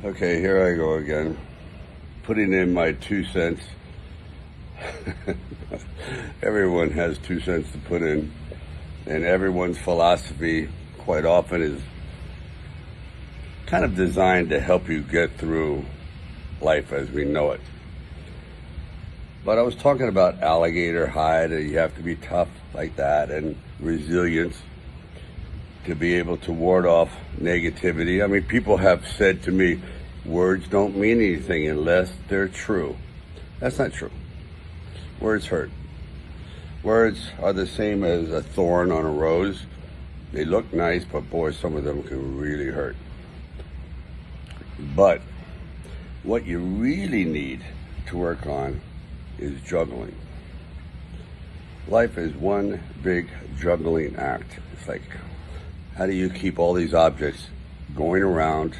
Okay, here I go again, putting in my 2 cents. Everyone has 2 cents to put in, and everyone's philosophy quite often is kind of designed to help you get through life as we know it. But I was talking about alligator hide, and you have to be tough like that, and resilience to be able to ward off negativity. I mean, people have said to me, words don't mean anything unless they're true. That's not true. Words hurt. Words are the same as a thorn on a rose. They look nice, but boy, some of them can really hurt. But what you really need to work on is juggling. Life is one big juggling act. It's like, how do you keep all these objects going around,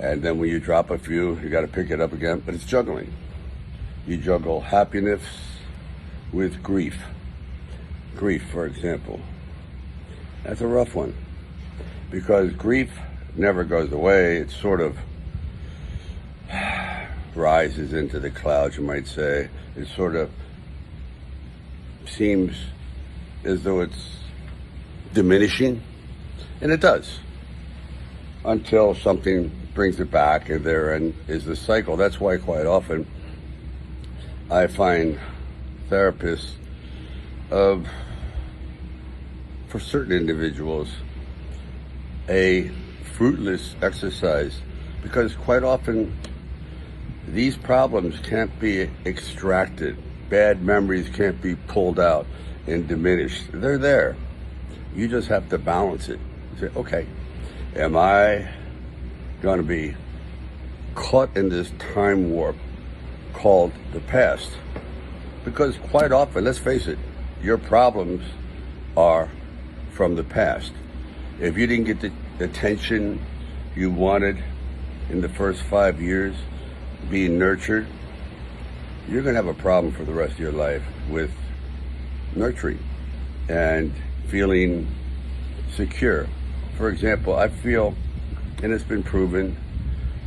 and then when you drop a few, you got to pick it up again, but it's juggling. You juggle happiness with grief. Grief, for example. That's a rough one, because grief never goes away. It sort of rises into the clouds, you might say. It sort of seems as though it's diminishing, and it does, until something brings it back, and therein is the cycle. That's why quite often I find therapists for certain individuals, a fruitless exercise, because quite often these problems can't be extracted. Bad memories can't be pulled out and diminished. They're there. You just have to balance it. Say, okay, am I going to be caught in this time warp called the past? Because quite often, let's face it, your problems are from the past. If you didn't get the attention you wanted in the first 5 years, being nurtured, you're going to have a problem for the rest of your life with nurturing and feeling secure. For example, I feel, and it's been proven,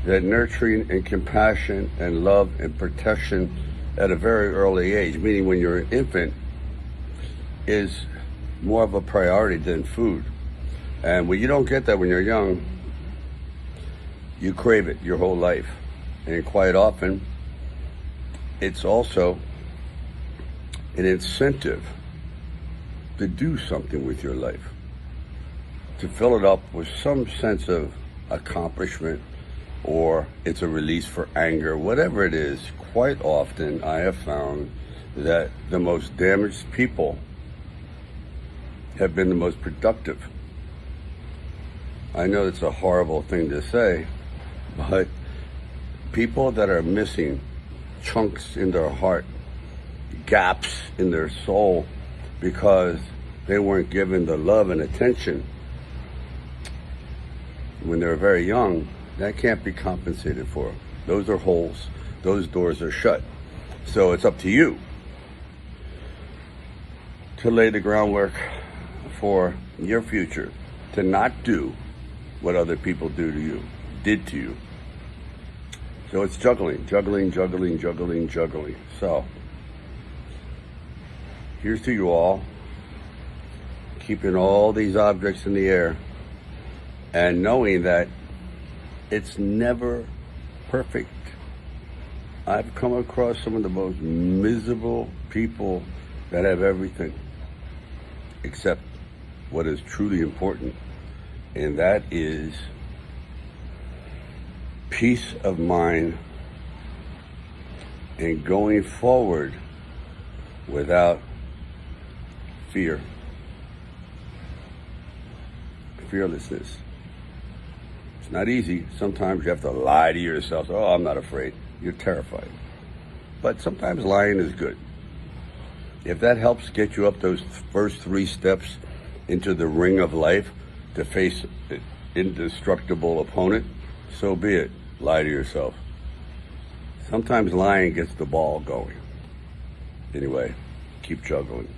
that nurturing and compassion and love and protection at a very early age, meaning when you're an infant, is more of a priority than food. And when you don't get that when you're young, you crave it your whole life. And quite often, it's also an incentive to do something with your life, to fill it up with some sense of accomplishment, or it's a release for anger, whatever it is. Quite often I have found that the most damaged people have been the most productive. I know it's a horrible thing to say, but people that are missing chunks in their heart, gaps in their soul, because they weren't given the love and attention when they were very young, that can't be compensated for. Those are holes. Those doors are shut. So it's up to you to lay the groundwork for your future, to not do what other people did to you. So it's juggling. So here's to you all, keeping all these objects in the air and knowing that it's never perfect. I've come across some of the most miserable people that have everything except what is truly important, and that is peace of mind and going forward without fear. Fearlessness. It's not easy. Sometimes you have to lie to yourself. Oh, I'm not afraid. You're terrified. But sometimes lying is good. If that helps get you up those first 3 steps into the ring of life to face an indestructible opponent, so be it. Lie to yourself. Sometimes lying gets the ball going. Anyway, keep juggling.